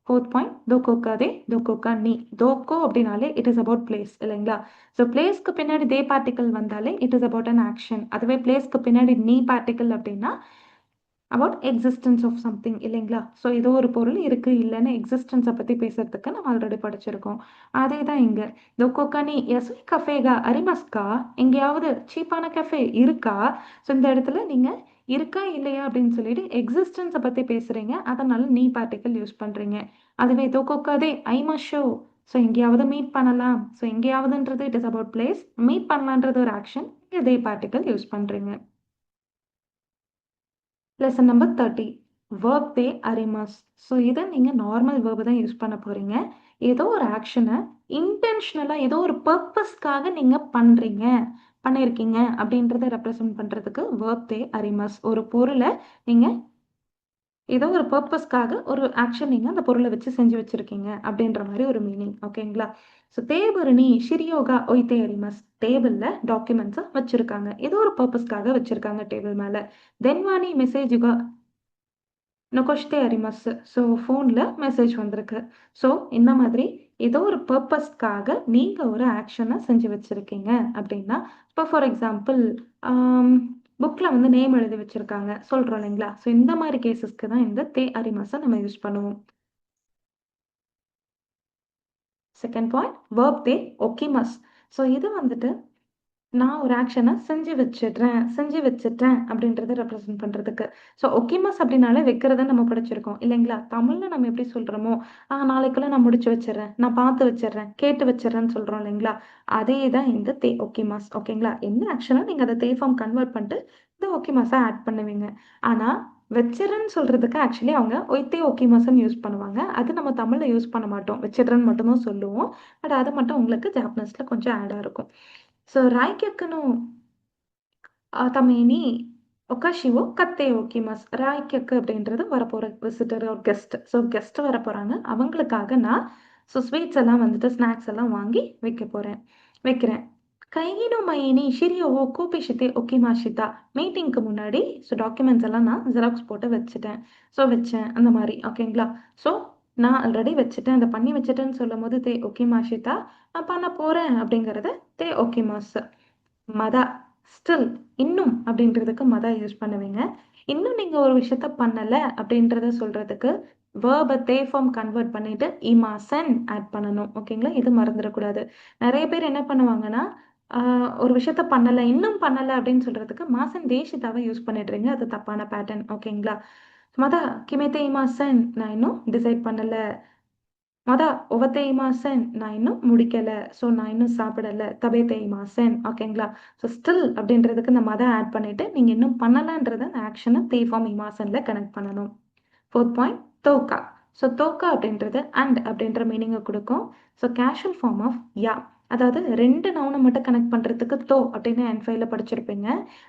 ஃபோர்த் பாயிண்ட், தோக்கோக்கா தே தோக்கோக்கா நீ. தோக்கோ அப்படின்னாலே இட் இஸ் அபவுட் பிளேஸ் இல்லைங்களா? ஸோ பிளேஸ்க்கு பின்னாடி தே பார்ட்டிக்கல் வந்தாலே it is about an action. அதுவே பிளேஸ்க்கு பின்னாடி நீ பார்ட்டிக்கல் அப்படின்னா அபவுட் எக்ஸிஸ்டன்ஸ் ஆஃப் சம்திங் இல்லைங்களா? ஸோ ஏதோ ஒரு பொருள் இருக்கு இல்லைன்னு எக்ஸிஸ்டன்ஸை பற்றி பேசுறதுக்கு நம்ம ஆல்ரெடி படிச்சிருக்கோம். அதே தான் இங்கே தொக்கோக்கானி எஸ்வி கஃபேகா அரிமஸ்கா. எங்கேயாவது சீப்பான கஃபே இருக்கா? ஸோ இந்த இடத்துல நீங்கள் இருக்கா இல்லையா அப்படின்னு சொல்லிட்டு எக்ஸிஸ்டன்ஸை பற்றி பேசுகிறீங்க, அதனால நீ பார்ட்டிக்கல் யூஸ் பண்ணுறீங்க. அதுவே தொக்கோக்காதே ஐமா ஷோ. ஸோ எங்கேயாவது மீட் பண்ணலாம். ஸோ எங்கேயாவதுன்றது it is about place, meet பண்ணலான்றது ஒரு ஆக்ஷன், இதே பார்ட்டிக்கல் யூஸ் பண்ணுறீங்க. லெசன் நம்பர் 30, வேர்ப் தே அரிமஸ். ஸோ இதை நீங்கள் நார்மல் வேர்பு தான் யூஸ் பண்ண போகிறீங்க. ஏதோ ஒரு ஆக்ஷனை இன்டென்ஷனலாக ஏதோ ஒரு பர்பஸ்க்காக நீங்கள் பண்ணியிருக்கீங்க அப்படின்றத ரெப்ரசன்ட் பண்ணுறதுக்கு வேர்ப் தே அரிமஸ். ஒரு பொருளை நீங்கள் ஏதோ ஒரு பர்பஸ்க்காக ஒரு ஆக்ஷன் நீங்க அந்த பொருளை வச்சு செஞ்சு வச்சிருக்கீங்க அப்படின்ற மாதிரி ஒரு மீனிங். ஓகேங்களா? ஸோ தேபுரணி ஷிரியோகா ஒய்தே அரிமஸ். டேபிள்ல டாக்குமெண்ட்ஸை வச்சிருக்காங்க, ஏதோ ஒரு பர்பஸ்க்காக வச்சிருக்காங்க டேபிள் மேல. தென்வானி மெசேஜுகா நொகொஷ்டே அரிமஸ். ஸோ ஃபோனில் மெசேஜ் வந்திருக்கு. ஸோ இந்த மாதிரி ஏதோ ஒரு பர்பஸ்க்காக நீங்கள் ஒரு ஆக்ஷனை செஞ்சு வச்சுருக்கீங்க அப்படின்னா, இப்போ ஃபார் எக்ஸாம்பிள் புக்கில் வந்து நேம் எழுதி வச்சுருக்காங்க சொல்கிறோம் இல்லைங்களா? ஸோ இந்த மாதிரி கேசஸ்க்கு தான் இந்த தே அரிமஸை நம்ம யூஸ் பண்ணுவோம். செகண்ட் பாயிண்ட் வேர்ப் தே ஒக்கிமஸ். ஸோ இது வந்துட்டு நான் ஒரு ஆக்ஷனை செஞ்சு வச்சிட்டேன் அப்படின்றத ரெப்ரசென்ட் பண்ணுறதுக்கு. ஸோ ஒக்கிமஸ் அப்படின்னாலே வைக்கிறத நம்ம படிச்சிருக்கோம் இல்லைங்களா? தமிழில் நம்ம எப்படி சொல்கிறோமோ, நாளைக்குள்ள நான் முடிச்சு வச்சிடுறேன், நான் பார்த்து வச்சிடுறேன், கேட்டு வச்சிடுறேன்னு சொல்கிறோம் இல்லைங்களா? அதே தான் இந்த தே ஒக்கிமாஸ். ஓகேங்களா? என்ன ஆக்ஷனை நீங்கள் அதை தே ஃபார்ம் கன்வெர்ட் பண்ணிட்டு இந்த ஒக்கிமாஸை ஆட் பண்ணுவீங்க. ஆனால் வச்சிடுறேன்னு சொல்கிறதுக்கு ஆக்சுவலி அவங்க ஒய்த்தே ஒக்கிமாஸ்ன்னு யூஸ் பண்ணுவாங்க. அது நம்ம தமிழில் யூஸ் பண்ண மாட்டோம், வச்சிடுறேன்னு மட்டும்தான் சொல்லுவோம். பட் அது மட்டும் உங்களுக்கு ஜாப்பனீஸில் கொஞ்சம் ஆடாக இருக்கும். ஸோ ராய்க்கக்குன்னு தமேனி ஒகாஷிவோ கத்தே ஓகிமாஸ். ராய்க்கக்கு அப்படின்றது வரப்போகிற விசிட்டர் ஒரு கெஸ்ட். ஸோ கெஸ்ட் வர போகிறாங்க, அவங்களுக்காக நான் ஸ்வீட்ஸ் எல்லாம் வந்துட்டு ஸ்நாக்ஸ் எல்லாம் வாங்கி வைக்கிறேன். கையினோ மைனி ஷிரியோவோ கூபிஷித்தே ஒக்கிமாஷிதா. மீட்டிங்க்கு முன்னாடி டாக்குமெண்ட்ஸ் எல்லாம் நான் ஜெராக்ஸ் போட்டு வச்சேன் அந்த மாதிரி. ஓகேங்களா? ஸோ நான் ஆல்ரெடி வச்சுட்டேன், அதை பண்ணி வச்சுட்டேன்னு சொல்லும் போது தே ஒக்கிமாஷிதா, நான் பண்ண போகிறேன் அப்படிங்கிறது தே ஒக்கிமாஸ். மதா ஸ்டில் இன்னும் அப்படின்றதுக்கு மதா யூஸ் பண்ணுவீங்க. இன்னும் நீங்கள் ஒரு விஷயத்த பண்ணலை அப்படின்றத சொல்கிறதுக்கு வேர்பை தே ஃபார்ம் கன்வெர்ட் பண்ணிட்டு இமாசன் ஆட் பண்ணணும். ஓகேங்களா? இது மறந்துடக்கூடாது. நிறைய பேர் என்ன பண்ணுவாங்கன்னா, ஒரு விஷயத்த பண்ணலை இன்னும் பண்ணலை அப்படின்னு சொல்கிறதுக்கு மாசன் தேஷிதாவை யூஸ் பண்ணிடுறீங்க. அது தப்பான பேட்டர்ன். ஓகேங்களா? மதா கிமேத்தே இமாசன், நான் இன்னும் டிசைட் பண்ணலை. மதா ஒவத்தேய்மாசன், நான் இன்னும் முடிக்கல. ஸோ நான் இன்னும் சாப்பிடல. தபேத்தேய்மாசன். ஓகேங்களா? ஸோ ஸ்டில் அப்படின்றதுக்கு இந்த மதா ஆட் பண்ணிட்டு நீங்கள் இன்னும் பண்ணலன்றத அந்த ஆக்ஷனை தே ஃபார்ம் இமாசன்ல கனெக்ட் பண்ணணும். ஃபோர்த் பாயிண்ட் தோக்கா. ஸோ தோக்கா அப்படின்றது அண்ட் அப்படின்ற மீனிங்கை கொடுக்கும். ஸோ கேஷுவல் ஃபார்ம் ஆஃப் யா. அதாவது 2 நவுனை மட்டும் கனெக்ட் பண்ணுறதுக்கு தோ அப்படின்னு N5ல படிச்சிருப்பீங்க.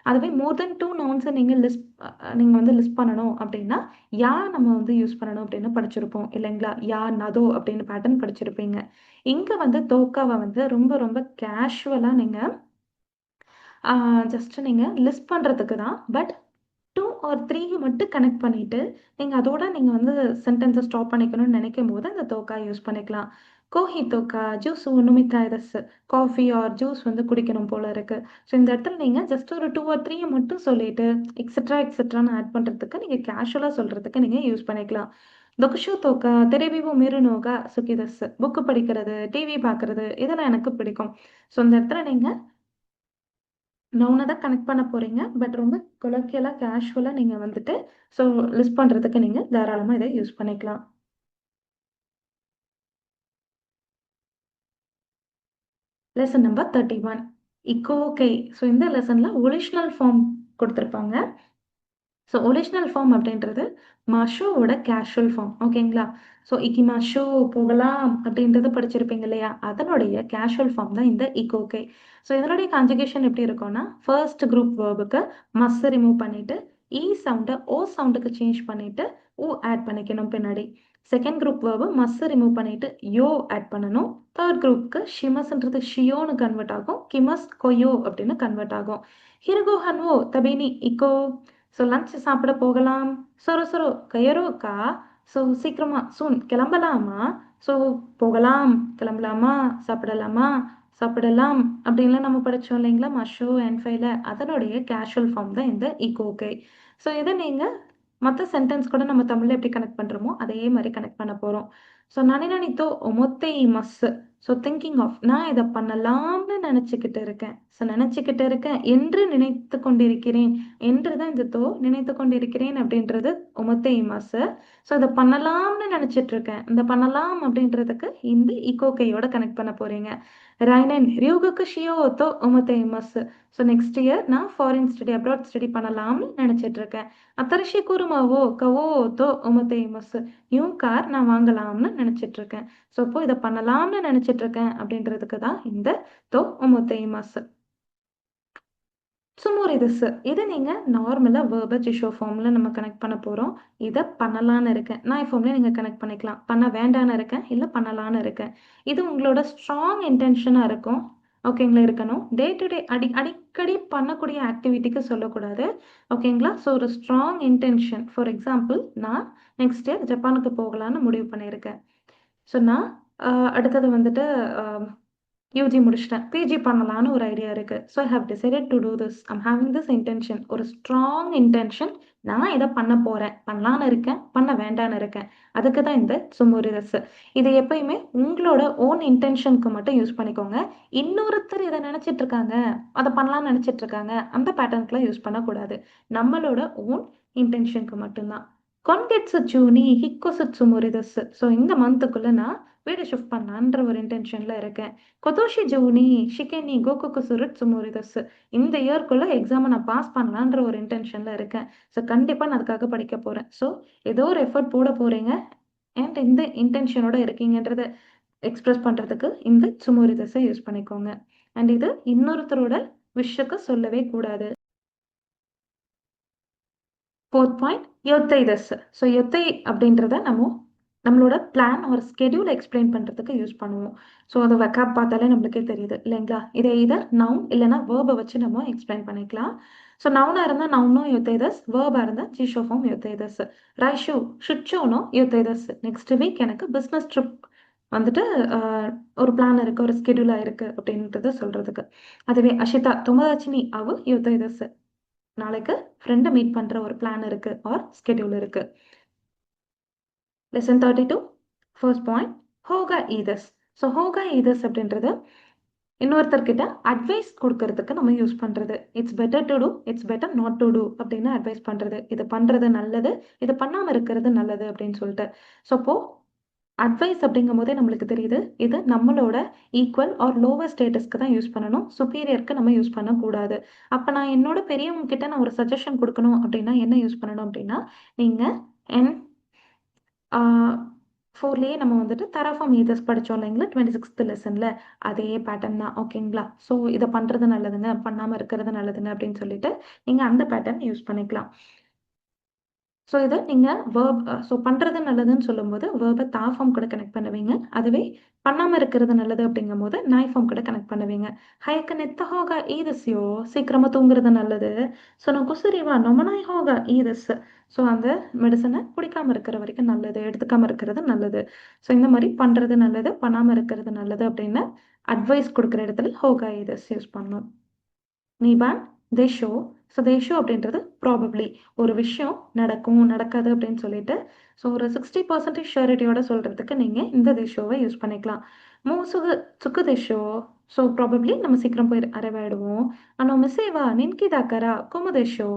அதுவே மோர் தென் 2 நவுன்ஸை நீங்கள் வந்து லிஸ்ட் பண்ணணும் அப்படின்னா யா நம்ம வந்து யூஸ் பண்ணணும் அப்படின்னு படிச்சிருப்போம் இல்லைங்களா? யா நதோ அப்படின்னு பேட்டர்ன் படிச்சிருப்பீங்க. இங்கே வந்து தோக்காவை வந்து ரொம்ப ரொம்ப கேஷுவலாக நீங்கள் ஜஸ்ட் நீங்கள் லிஸ்ட் பண்ணுறதுக்கு தான். பட் 2 ஆர் 3 மட்டும் கனெக்ட் பண்ணிட்டு அதோட நீங்கள் வந்து சென்டென்ஸை ஸ்டாப் பண்ணிக்கணும்னு நினைக்கும் போது அந்த தோக்கா யூஸ் பண்ணிக்கலாம். கோஹி தோக்கா ஜூஸ் ஒன்றுமே தைரஸ். காஃபி ஆர் ஜூஸ் வந்து குடிக்கணும் போல இருக்கு. ஸோ இந்த இடத்துல நீங்கள் ஜஸ்ட் ஒரு 2 ஆர் 3 மட்டும் சொல்லிட்டு எக்ஸெட்ரான்னு ஆட் பண்ணுறதுக்கு நீங்கள் கேஷுவலாக சொல்கிறதுக்கு நீங்கள் யூஸ் பண்ணிக்கலாம். தொகுஷு தோக்கா தெரவிவோ மிருனோகா சுகிதஸ். புக்கு படிக்கிறது, டிவி பார்க்கறது இதெல்லாம் எனக்கு பிடிக்கும். ஸோ இந்த இடத்துல நீங்கள் நவுனை தான் கனெக்ட் பண்ண போறீங்க. பட் ரொம்ப கொலோக்கியலா கேஷுவலா நீங்க வந்துட்டு ஸோ லிஸ்ட் பண்றதுக்கு நீங்க தாராளமா இதை யூஸ் பண்ணிக்கலாம். Lesson number 31 இக்கோகை. ஸோ இந்த லெசன்ல ஒரிஜினல் ஃபார்ம் கொடுத்துருப்பாங்க. ஸோ ஒரிஜினல் ஃபார்ம் அப்படின்றது மஷோவோட கேஷுவல் ஃபார்ம். ஓகேங்களா? ஸோ இக்கி மஷோ போகலாம் அப்படின்றத படிச்சிருப்பீங்க இல்லையா? அதனுடைய கேஷுவல் ஃபார்ம் தான் இந்த இக்கோகை. ஸோ இதனுடைய கான்ஜுகேஷன் எப்படி இருக்கும்னா, ஃபர்ஸ்ட் குரூப் வேர்புக்கு மஸ் ரிமூவ் பண்ணிட்டு இ சவுண்டை ஓ சவுண்டுக்கு சேஞ்ச் பண்ணிட்டு ஊ ஆட் பண்ணிக்கணும் பின்னாடி. செகண்ட் குரூப் வேர்பு மஸ் ரிமூவ் பண்ணிட்டு யோ ஆட் பண்ணணும். தேர்ட் குரூப்புக்கு ஷிமஸ்ன்றது ஷியோன்னு கன்வெர்ட் ஆகும். கிமஸ் கொயோ அப்படின்னு கன்வெர்ட் ஆகும். ஹிருகோ ஹன்வோ தபேனி இக்கோ. ஸோ லஞ்ச் சாப்பிட போகலாம். Zorro Zorro கயரோக்கா. ஸோ சீக்கிரமா சூன் கிளம்பலாமா. ஸோ போகலாம், கிளம்பலாமா, சாப்பிடலாம் அப்படின்லாம் நம்ம படித்தோம் இல்லைங்களா? மஷோ N5ல அதனுடைய கேஷுவல் ஃபார்ம் தான் இந்த இக்கோகை. ஸோ இதை நீங்கள் மற்ற சென்டென்ஸ் கூட நம்ம தமிழில் எப்படி கனெக்ட் பண்ணுறோமோ அதே மாதிரி கனெக்ட் பண்ண போகிறோம். ஸோ நனினனித்தோ ஒமொத்தை மஸ். ஸோ திங்கிங் ஆஃப், நான் இதை பண்ணலாம்னு நினச்சிக்கிட்டு இருக்கேன் என்று நினைத்து கொண்டிருக்கிறேன். என்று தான் இந்த தோ நினைத்து கொண்டிருக்கிறேன் அப்படின்றது ஒமொத்தை மஸ். ஸோ இதை பண்ணலாம்னு நினச்சிட்டு இருக்கேன். இந்த பண்ணலாம் அப்படின்றதுக்கு இந்த இக்கோகையோட கனெக்ட் பண்ண போறீங்க. ரைனன் ரியோகுக்கு ஷியோ தோ ஒமொத்தை மஸ். ஸோ நெக்ஸ்ட் இயர் நான் ஃபாரின் ஸ்டடி அப்ராட் ஸ்டடி பண்ணலாம்னு நினச்சிட்டு இருக்கேன். அத்தரிஷி குருமாவோ கவோ தோ ஒமொத்தை மஸ். நியூ கார் நான் வாங்கலாம்னு நினச்சிட்டு இருக்கேன். ஸோ இப்போ இதை பண்ணலாம்னு நினச்சிட்டு இருக்கேன் அப்படின்றதுக்கு தான் இந்த தோ ஒமொத்தை மஸ். சுமோர் இது நீங்கள் நார்மலாக வேர்பை ஜிஷோ ஃபார்மில் நம்ம கனெக்ட் பண்ண போகிறோம். இதை பண்ணலான்னு இருக்கேன் நான் ஃபார்ம்லேயே நீங்கள் கனெக்ட் பண்ணிக்கலாம். பண்ண வேண்டான்னு இருக்கேன் இல்லை பண்ணலான்னு இருக்கேன். இது உங்களோட ஸ்ட்ராங் இன்டென்ஷனாக இருக்கும். ஓகேங்களா? இருக்கணும். டே டு டே அடிக்கடி பண்ணக்கூடிய ஆக்டிவிட்டிக்கு சொல்லக்கூடாது. ஓகேங்களா? ஸோ ஒரு ஸ்ட்ராங் இன்டென்ஷன். ஃபார் எக்ஸாம்பிள் நான் நெக்ஸ்ட் இயர் ஜப்பானுக்கு போகலான்னு முடிவு பண்ணியிருக்கேன். ஸோ நான் அடுத்தது வந்துட்டு யூஜி முடிச்சிட்டேன். பிஜி பண்ணலான்னு ஒரு ஐடியா இருக்குது. So I have decided to do this. I'm having this intention. ஒரு ஸ்ட்ராங் இன்டென்ஷன். நான் இதை பண்ண போகிறேன். பண்ணலான்னு இருக்கேன். பண்ண வேண்டான்னு இருக்கேன். அதுக்கு தான் இந்த சுமோரிதஸ். இதை எப்பயுமே உங்களோட ஓன் இன்டென்ஷனுக்கு மட்டும் யூஸ் பண்ணிக்கோங்க. இன்னொருத்தர் இதை நினச்சிட்டு இருக்காங்க, அதை பண்ணலான்னு நினச்சிட்டு இருக்காங்க, அந்த பேட்டர்னுக்குலாம் யூஸ் பண்ணக்கூடாது. நம்மளோட ஓன் இன்டென்ஷனுக்கு மட்டும்தான். கொன்கெட்ஸு ஜூனி ஹிக்கோசு சுமோரிதஸ். ஸோ இந்த மந்த்துக்குள்ளே நான் வீடு ஷிஃப்ட் பண்ணலான்ற ஒரு இன்டென்ஷனில் இருக்கேன். கொதோஷி ஜூனி ஷிகெனி கோகுக்கு சுருட் சுமோரிதஸ். இந்த இயர்க்குள்ளே எக்ஸாமை நான் பாஸ் பண்ணலான்ற ஒரு இன்டென்ஷனில் இருக்கேன். ஸோ கண்டிப்பாக நான் அதுக்காக படிக்க போகிறேன். ஸோ ஏதோ ஒரு எஃபர்ட் போட போகிறீங்க அண்ட் இந்த இன்டென்ஷனோட இருக்கீங்கன்றதை எக்ஸ்பிரஸ் பண்ணுறதுக்கு இந்த சுமோரிதஸை யூஸ் பண்ணிக்கோங்க. அண்ட் இது இன்னொருத்தரோட விஷயக்கு சொல்லவே கூடாது. 4th point யொத்தைதஸ். ஸோ யொத்தை அப்படின்றத நம்மளோட பிளான் ஒரு ஸ்கெடியூல் எக்ஸ்பிளைன் பண்ணுறதுக்கு யூஸ் பண்ணுவோம். ஸோ அதை வெக்காப் பார்த்தாலே நம்மளுக்கே தெரியுது இல்லைங்களா? இதை இதர் நவுன் இல்லைனா வேர்பை வச்சு நம்ம எக்ஸ்பிளைன் பண்ணிக்கலாம். ஸோ நவுனாக இருந்தால் நவுனும் யொத்தைதஸ், வேர்பாக இருந்தால் ஜிஷோ ஃபார்ம் யொத்தைதஸ். ரைஷு ஷுச்சோனோ யொத்தைதஸ். நெக்ஸ்ட் வீக் எனக்கு பிஸ்னஸ் ட்ரிப் வந்துட்டு ஒரு பிளான் இருக்குது, ஒரு ஸ்கெடியூலாக இருக்குது அப்படின்றத சொல்கிறதுக்கு. அதுவே அஷிதா தொமதாச்சினி அவு யொத்தைதஸ். நாளைக்கு ஃப்ரெண்டை மீட் பண்ணுற ஒரு பிளான் இருக்குது ஆர் ஸ்கெடியூல் இருக்குது. லெசன் 32 ஃபர்ஸ்ட் பாயிண்ட் ஹோகா ஈதஸ். ஸோ ஹோகா ஈதஸ் அப்படின்றது இன்னொருத்தர்கிட்ட அட்வைஸ் கொடுக்கறதுக்கு நம்ம யூஸ் பண்ணுறது. It's better to do, it's better not to do அப்படின்னு அட்வைஸ் பண்ணுறது. இது பண்ணுறது நல்லது, இது பண்ணாமல் இருக்கிறது நல்லது அப்படின்னு சொல்லிட்டு. ஸோ அப்போது அட்வைஸ் அப்படிங்கும் போதே நம்மளுக்கு தெரியுது இது நம்மளோட ஈக்குவல் ஆர் லோவர் ஸ்டேட்டஸ்க்கு தான் யூஸ் பண்ணணும், சுப்பீரியருக்கு நம்ம யூஸ் பண்ணக்கூடாது. அப்போ நான் என்னோட பெரியவங்க கிட்ட நான் ஒரு சஜஷன் கொடுக்கணும் அப்படின்னா என்ன யூஸ் பண்ணணும் அப்படின்னா, நீங்கள் என் 4லேயே நம்ம வந்துட்டு தராஃபார்ம் ஈதஸ் படித்தோம் இல்லைங்களா 26th லெசனில், அதே பேட்டர்ன் தான். ஓகேங்களா? ஸோ இதை பண்ணுறது நல்லதுங்க, பண்ணாமல் இருக்கிறது நல்லதுங்க அப்படின்னு சொல்லிட்டு நீங்கள் அந்த பேட்டர்ன் யூஸ் பண்ணிக்கலாம். ஸோ இதை நீங்கள் வேர்ப் பண்ணுறது நல்லதுன்னு சொல்லும்போது வேர்பை தா ஃபார்ம் கூட கனெக்ட் பண்ணுவீங்க. அதுவே பண்ணாமல் இருக்கிறது நல்லது அப்படிங்கும் போது நாய் ஃபார்ம் கூட கனெக்ட் பண்ணுவீங்க. ஹயக்க நெத்த ஹோகா ஈதஸ்யோ, சீக்கிரமாக தூங்குறது நல்லது. ஸோ நான் குசுரிவா நொமனாய் ஹோகா ஈதஸ். ஸோ அந்த மெடிசனை குடிக்காமல் இருக்கிற வரைக்கும் நல்லது, எடுத்துக்காமல் இருக்கிறது நல்லது. ஸோ இந்த மாதிரி பண்ணுறது நல்லது, பண்ணாமல் இருக்கிறது நல்லது அப்படின்னு அட்வைஸ் கொடுக்குற இடத்துல ஹோகா ஈதஸ் யூஸ் பண்ணணும். நீபான் தேஷோ. ஸோ தேஷோ அப்படின்றது ப்ராபப்ளி ஒரு விஷயம் நடக்கும் நடக்காது அப்படின்னு சொல்லிட்டு ஸோ ஒரு 60% ஷூரிட்டியோட சொல்கிறதுக்கு நீங்கள் இந்த தேஷோவை யூஸ் பண்ணிக்கலாம். சுக்கு தேஷோ. ஸோ ப்ராபப்ளி நம்ம சீக்கிரம் போய் அரைவ் ஆகிடுவோம். ஆனால் மிஸ்ஸேவா நின்கி தாக்கரா குமு தேஷோ.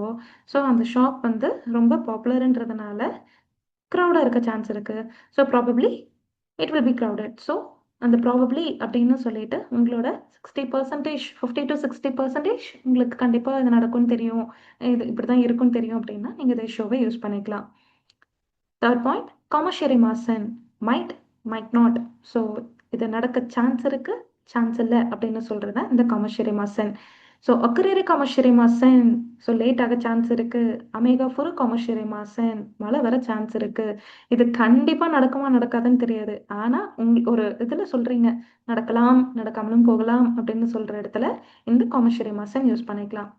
ஸோ அந்த ஷாப் வந்து ரொம்ப பாப்புலர்ன்றதுனால க்ரௌடாக இருக்க சான்ஸ் இருக்குது. So probably it will be crowded. So அந்த ப்ராபப்ளி அப்படின்னு சொல்லிட்டு உங்களோட 60%, 50 to 60% உங்களுக்கு கண்டிப்பாக இது நடக்கும்னு தெரியும், இது இப்படி தான் இருக்கும்னு தெரியும் அப்படின்னா நீங்கள் இதை ஷோவை யூஸ் பண்ணிக்கலாம். 3rd பாயிண்ட் காமர்ஷியரி மாசன். Might not. ஸோ இது நடக்க சான்ஸ் இருக்குது, சான்ஸ் இல்லை அப்படின்னு சொல்கிறது தான் இந்த காமர்ஷியரி மாசன். ஸோ அக்கரேரி காமர்ஷியரி மாசன். ஸோ லேட் ஆக சான்ஸ் இருக்குது. அமேகா ஃபுரு காமர்ஷியரி மாசன். மழை வர சான்ஸ் இருக்குது. இது கண்டிப்பாக நடக்குமா நடக்காதுன்னு தெரியாது. ஆனால் ஒரு இதில் சொல்கிறீங்க நடக்கலாம் நடக்காமலும் போகலாம் அப்படின்னு சொல்கிற இடத்துல இந்த காமர்ஷியரி மாசன் யூஸ் பண்ணிக்கலாம்.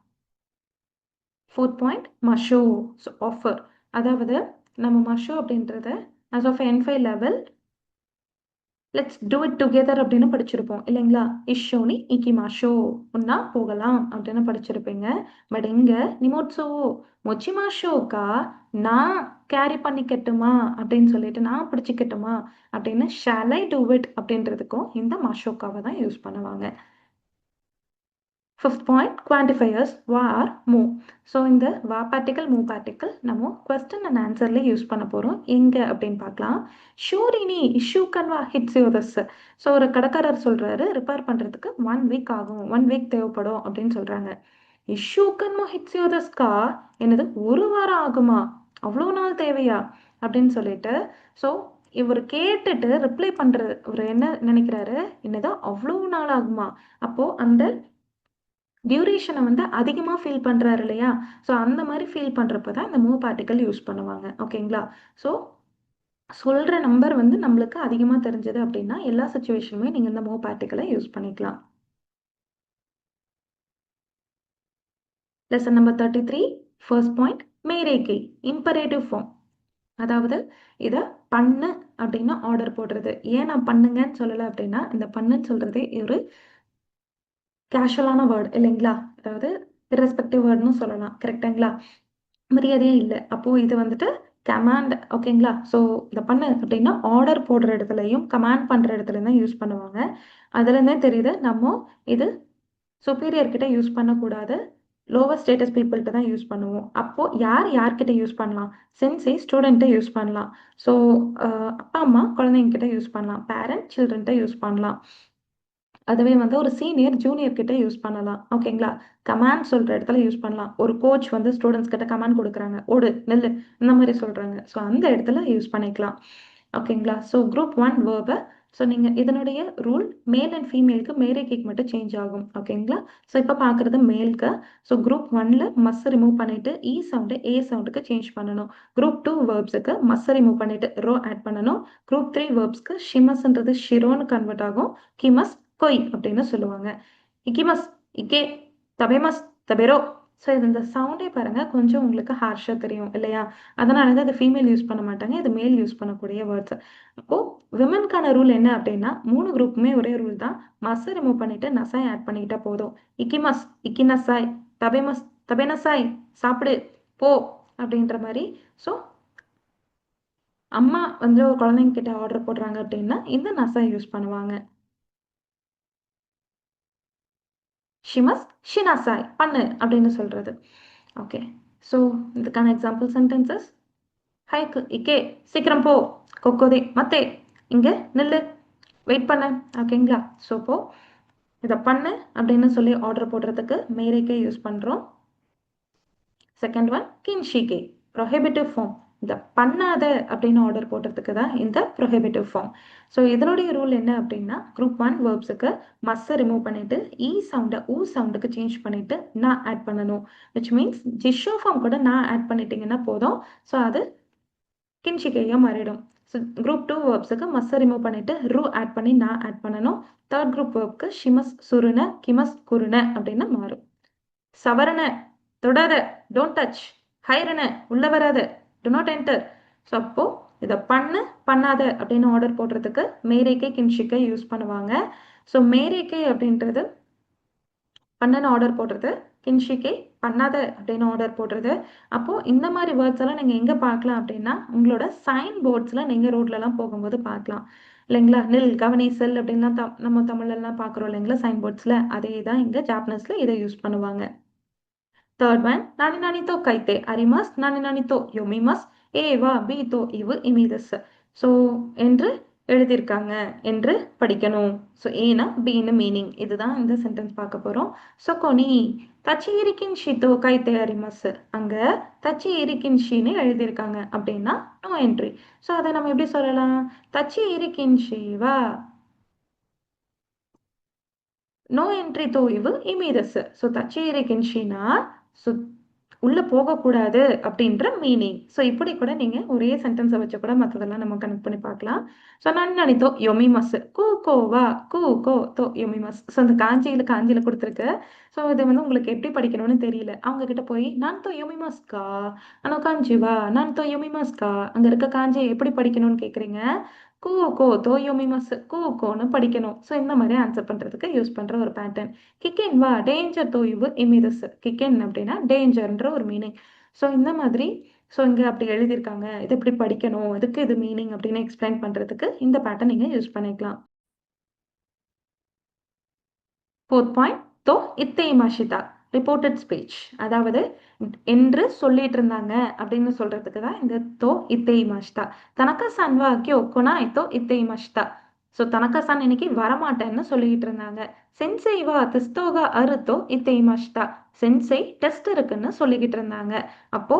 4th point மஷோ. So offer. அதாவது நம்ம மஷோ அப்படின்றத as of N5 level let's do it together அப்படின்னு படிச்சிருப்போம் இல்லைங்களா? இஷோனி இக்கிமாஷோ, ஒன்னா போகலாம் அப்படின்னு படிச்சிருப்பீங்க. பட் இங்க நிமோட்சோ மொச்சிமாஷோக்கா, நான் கேரி பண்ணிக்கட்டுமா அப்படின்னு சொல்லிட்டு நான் பிடிச்சிக்கட்டுமா அப்படின்னு ஷால் ஐ டூ இட் அப்படின்றதுக்கும் இந்த மாஷோக்காவை தான் யூஸ் பண்ணுவாங்க. 5th பாயிண்ட் குவான்டிஃபையர்ஸ் வா ஆர் மூ. ஸோ இந்த வா பார்ட்டிக்கல் மூ பார்ட்டிக்கல் நம்ம கொஸ்டின் அண்ட் ஆன்சர்லேயே யூஸ் பண்ண போகிறோம். எங்கே அப்படின்னு பார்க்கலாம். ஷூரினி இஷ்யூ கன்வா ஹிட்ஸ் யோதஸ். ஸோ ஒரு கடைக்காரர் சொல்கிறாரு ரிப்பேர் பண்ணுறதுக்கு 1 வீக் ஆகும், 1 வீக் தேவைப்படும் அப்படின்னு சொல்கிறாங்க. இஷ்யூ கன்வா ஹிட்ஸ் யோதஸ்கா, என்னது 1 வாரம் ஆகுமா, அவ்வளோ நாள் தேவையா அப்படின்னு சொல்லிட்டு ஸோ இவர் கேட்டுட்டு ரிப்ளை பண்ணுறது இவர் என்ன நினைக்கிறாரு, என்னதான் அவ்வளோ நாள் ஆகுமா. அப்போது அந்த டியூரேஷனை வந்து அதிகமாக ஃபீல் பண்ணுறாரு இல்லையா? ஸோ அந்த மாதிரி ஃபீல் பண்ணுறப்ப தான் இந்த மூவ் பார்ட்டிக்கல் யூஸ் பண்ணுவாங்க. ஓகேங்களா? ஸோ சொல்கிற நம்பர் வந்து நம்மளுக்கு அதிகமாக தெரிஞ்சது அப்படின்னா எல்லா சுச்சுவேஷனுமே நீங்கள் இந்த மூவ் பார்ட்டிக்கலை யூஸ் பண்ணிக்கலாம். லெசன் நம்பர் 33 ஃபர்ஸ்ட் பாயிண்ட் மேரேகை இம்பரேட்டிவ் ஃபார்ம். அதாவது இதை பண்ணு அப்படின்னு ஆர்டர் போடுறது. ஏன் நான் பண்ணுங்கன்னு சொல்லலை அப்படின்னா இந்த பண்ணுன்னு சொல்றதே ஒரு கேஷுவலான வேர்டு இல்லைங்களா? அதாவது இரஸ்பெக்டிவ் வேர்டுன்னு சொல்லலாம். கரெக்டுங்களா? மரியாதையே இல்லை. அப்போ இது வந்துட்டு கமாண்ட். ஓகேங்களா? ஸோ இதை பண்ணு அப்படின்னா ஆர்டர் போடுற இடத்துலையும் கமாண்ட் பண்ற இடத்துலையும் தான் யூஸ் பண்ணுவாங்க. அதுலேருந்தே தெரியுது நம்ம இது சுப்பீரியர் கிட்ட யூஸ் பண்ணக்கூடாது, லோவர் ஸ்டேட்டஸ் பீப்புள்கிட்ட தான் யூஸ் பண்ணுவோம். அப்போ யார் யார்கிட்ட யூஸ் பண்ணலாம்? சென்சை ஸ்டூடெண்ட்டை யூஸ் பண்ணலாம். ஸோ அப்பா அம்மா குழந்தைங்க கிட்ட யூஸ் பண்ணலாம், பேரண்ட் சில்ட்ரன்ட்ட யூஸ் பண்ணலாம். அதுவே வந்து ஒரு சீனியர் ஜூனியர் கிட்ட யூஸ் பண்ணலாம். ஓகேங்களா? கமாண்ட் சொல்ற இடத்துல யூஸ் பண்ணலாம். ஒரு கோச் வந்து ஸ்டூடெண்ட்ஸ் கிட்ட கமாண்ட் கொடுக்குறாங்க, ஓடு நெல்லு இந்த மாதிரி சொல்றாங்க. ஸோ அந்த இடத்துல யூஸ் பண்ணிக்கலாம். ஓகேங்களா? ஸோ குரூப் 1 வேர்பை ஸோ நீங்கள் இதனுடைய ரூல் மேல் அண்ட் ஃபீமேலுக்கு மேரேக்கு மட்டும் சேஞ்ச் ஆகும். ஓகேங்களா? ஸோ இப்போ பார்க்குறது மேலுக்கு. ஸோ குரூப் 1ல மஸ் ரிமூவ் பண்ணிட்டு இ சவுண்டு ஏ சவுண்டுக்கு சேஞ்ச் பண்ணணும். குரூப் 2 வேர்ப்ஸுக்கு மஸ் ரிமூவ் பண்ணிட்டு ரோ ஆட் பண்ணணும். குரூப் 3 வேர்ப்ஸ்க்கு ஷிமஸ்ன்றது ஷிரோன்னு கன்வெர்ட் ஆகும். கிமஸ் கொய் அப்படின்னு சொல்லுவாங்க. இக்கிமஸ் இக்கே தபேமஸ் தபெரோ. ஸோ இது இந்த சவுண்டே பாருங்க கொஞ்சம் உங்களுக்கு ஹார்ஷாக தெரியும் இல்லையா? அதனால தான் அது ஃபீமேல் யூஸ் பண்ண மாட்டாங்க, இது மேல் யூஸ் பண்ணக்கூடிய வேர்ட்ஸ். அப்போ விமனுக்கான ரூல் என்ன அப்படின்னா 3 குரூப்புமே ஒரே ரூல் தான். மஸ் ரிமூவ் பண்ணிட்டு நசாய் ஆட் பண்ணிக்கிட்டா போதும். இக்கிமஸ் இக்கினசாய் தபேமஸ் தபேனசாய் சாப்பிடு போ அப்படின்ற மாதிரி. ஸோ அம்மா வந்து குழந்தைங்க கிட்ட ஆர்டர் போடுறாங்க அப்படின்னா இந்த நசாய் யூஸ் பண்ணுவாங்க. ஷிமஸ் ஷினாசாய் பண்ணு அப்படின்னு சொல்றது. ஓகே. ஸோ இதுக்கான எக்ஸாம்பிள் சென்டென்சஸ் ஹைக்கு இக்கே சீக்கிரம் போ, கொக்கோதே மத்தே இங்கே நில்லு வெயிட் பண்ண. ஓகேங்களா? ஸோ போ இதை பண்ணு அப்படின்னு சொல்லி ஆர்டர் போடுறதுக்கு மேரேக்கே யூஸ் பண்ணுறோம். செகண்ட் ஒன் கின்ஷிகே ப்ரொஹிபிட்டிவ் ஃபார்ம். இந்த பண்ணாத அப்படின்னு ஆர்டர் போடுறதுக்கு தான் இந்த ப்ரொஹிபிட்டிவ் ஃபார்ம். ஸோ இதனுடைய ரூல் என்ன அப்படின்னா குரூப் 1 வேர்ப்ஸுக்கு மஸ்ஸை ரிமூவ் பண்ணிட்டு இ சவுண்டை ஊ சவுண்டுக்கு சேஞ்ச் பண்ணிட்டு நான் ஆட் பண்ணணும். விச் மீன்ஸ் ஜிஷோ ஃபார்ம் கூட நான் ஆட் பண்ணிட்டீங்கன்னா போதும். ஸோ அது கின்ஷிகையாக மாறிடும். ஸோ குரூப் 2 வேர்ப்ஸுக்கு மஸ்ஸை ரிமூவ் பண்ணிட்டு ரூ ஆட் பண்ணி நான் ஆட் பண்ணணும். தேர்ட் குரூப் வேர்ப்க்கு ஷிமஸ் சுருன கிமஸ் குருன அப்படின்னு மாறும். சவரண தொடாத டோன்ட் டச், ஹைரண உள்ள வராத டு நாட் என்டர். ஸோ அப்போ இதை பண்ணு பண்ணாத அப்படின்னு ஆர்டர் போடுறதுக்கு மேரேக்கை கின்ஷிக்கை யூஸ் பண்ணுவாங்க. ஸோ மேரேக்கை அப்படின்றது பண்ணுன்னு ஆர்டர் போடுறது, கின்ஷிக்கை பண்ணாத அப்படின்னு ஆர்டர் போடுறது. அப்போ இந்த மாதிரி வேர்ட்ஸ் எல்லாம் நீங்க எங்க பார்க்கலாம் அப்படின்னா உங்களோட சைன் போர்ட்ஸ்ல நீங்க ரோட்லலாம் போகும்போது பார்க்கலாம் இல்லைங்களா? நில் கவனி செல் அப்படின்லாம் நம்ம தமிழ்லாம் பார்க்குறோம் இல்லைங்களா சைன் போர்ட்ஸ்ல. அதே தான் இங்க ஜாப்பனீஸ்ல இதை யூஸ் பண்ணுவாங்க. தேர்ட் ஒன் நானி நானி தோ கைத்தே அரிமாஸ் நானி நானி தோ யோமிமாஸ் ஏ வா பி தோ இவு இமீதஸ். ஸோ என்று எழுதியிருக்காங்க என்று படிக்கணும். ஸோ ஏனா பின்னு மீனிங். இதுதான் இந்த சென்டென்ஸ் பார்க்க போகிறோம். ஸோ கொனி தச்சி இருக்கின்ஷி தோ கைத்தே அரிமாஸ். அங்கே தச்சி இருக்கின்ஷின்னு எழுதியிருக்காங்க அப்படின்னா நோ என்ட்ரி. ஸோ அதை நம்ம எப்படி சொல்லலாம்? தச்சி இருக்கின்ஷி வா நோ என்ட்ரி தோ இவு இமீதஸ். ஸோ தச்சேரி கென்ஷினா ஸோ உள்ளே போகக்கூடாது அப்படின்ற மீனிங். ஸோ இப்படி கூட நீங்கள் ஒரே சென்டென்ஸை வச்சு கூட மற்றதெல்லாம் நம்ம கனெக்ட் பண்ணி பார்க்கலாம். ஸோ நான் நினைத்தோ யொமிமஸ் கூ கோவா கூ கோ தோ யொமிமஸ். ஸோ அந்த காஞ்சியில் கொடுத்துருக்கு. ஸோ இது வந்து உங்களுக்கு எப்படி படிக்கணும்னு தெரியல. அவங்க கிட்ட போய் நான் தோ யொமிமஸ்கா ஆனால் காஞ்சிவா நான் தோ யொமிமஸ்கா அங்கே இருக்க காஞ்சியை எப்படி படிக்கணும்னு கேட்குறீங்க. கூ கோ தோ யோமிமஸ் கூ கோன்னு படிக்கணும். ஸோ இந்த மாதிரி ஆன்சர் பண்ணுறதுக்கு யூஸ் பண்ணுற ஒரு பேட்டர்ன். கிக்கென் வா டேஞ்சர் தோ இவு இமிதஸ். கிக்கென் அப்படின்னா டேஞ்சர்ன்ற ஒரு மீனிங். ஸோ இந்த மாதிரி ஸோ இங்கே அப்படி எழுதியிருக்காங்க, இது எப்படி படிக்கணும், இதுக்கு இது மீனிங் அப்படின்னு எக்ஸ்பிளைன் பண்ணுறதுக்கு இந்த பேட்டர்ன் நீங்கள் யூஸ் பண்ணிக்கலாம். ஃபோர்த் பாயிண்ட் தோ இத்தை மாஷிதா ரிப்போர்ட்டட் ஸ்பீச். அதாவது என்று சொல்லிட்டு இருந்தாங்க அப்படின்னு சொல்றதுக்கு தான் இந்த தோ இத்தை மாஷிதா. தனக்கா சன்வா கியோ கொனா தோ இத்தை மாஷிதா. ஸோ தனக்கா சன் இன்னைக்கு வரமாட்டேன்னு சொல்லிட்டு இருந்தாங்க. சென்சை வா டெஸ்டோகா அறுத்தோ இத்தை மாஷிதா. சென்சை டெஸ்ட் இருக்குன்னு சொல்லிக்கிட்டு இருந்தாங்க. அப்போ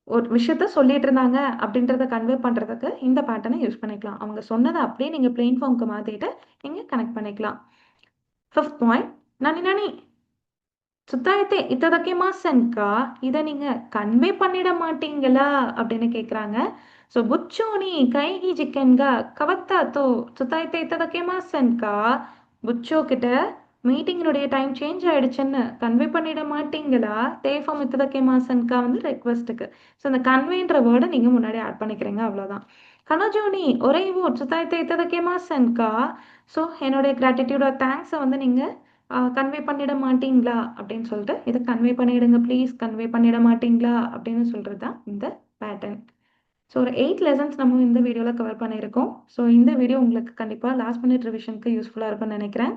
ஒரு விஷயத்த சொல்லிட்டு இருந்தாங்க அப்படின்றத கன்வே பண்றதுக்கு இந்த பேட்டர்னை யூஸ் பண்ணிக்கலாம். அவங்க சொன்னதை அப்படியே நீங்க பிளெயின் ஃபார்முக்கு மாத்திட்டு நீங்க கனெக்ட் பண்ணிக்கலாம். ஃபிஃப்த் பாயிண்ட் நனி நனி சுத்தாயத்தே இத்ததக்கிமாசன்கா இதை நீங்க கன்வே பண்ணிட மாட்டீங்களா அப்படின்னு கேக்குறாங்க. ஸோ புச்சோனி கைகி ஜிக்கன்கா கவத்தா தோ சுத்தாயத்தே இத்ததக்கிமாசன்கா புச்சோ கிட்ட மீட்டிங்கினுடைய டைம் சேஞ்ச் ஆயிடுச்சுன்னு கன்வே பண்ணிட மாட்டீங்களா? தேஃபம் இத்ததக்கிமாசன்கா வந்து ரெக்வஸ்ட்டுக்கு. ஸோ இந்த கன்வேன்ற வேர்டை நீங்க முன்னாடி ஆட் பண்ணிக்கிறீங்க அவ்வளோதான். கனஜோனி ஒரே ஓட் சுத்தாயத்தே இத்ததக்கிமாசன்கா. ஸோ என்னுடைய கிராட்டிடியூட தேங்க்ஸை வந்து நீங்க கன்வே பண்ணிட மாட்டீங்களா அப்படின்னு சொல்லிட்டு இதை கன்வே பண்ணிடுங்க ப்ளீஸ், கன்வே பண்ணிட மாட்டீங்களா அப்படின்னு சொல்கிறது தான் இந்த பேட்டர்ன். ஸோ ஒரு 8 லெசன்ஸ் நம்ம இந்த வீடியோவில் கவர் பண்ணியிருக்கோம். ஸோ இந்த வீடியோ உங்களுக்கு கண்டிப்பாக லாஸ்ட் மினிட் ரிவிஷனுக்கு யூஸ்ஃபுல்லாக இருக்கும்னு நினைக்கிறேன்.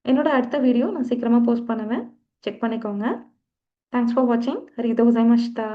என்னோட அடுத்த வீடியோ நான் சீக்கிரமாக போஸ்ட் பண்ணுவேன், செக் பண்ணிக்கோங்க. தேங்க்ஸ் ஃபார் வாட்சிங். ஹரி தோசை மஷ்தா.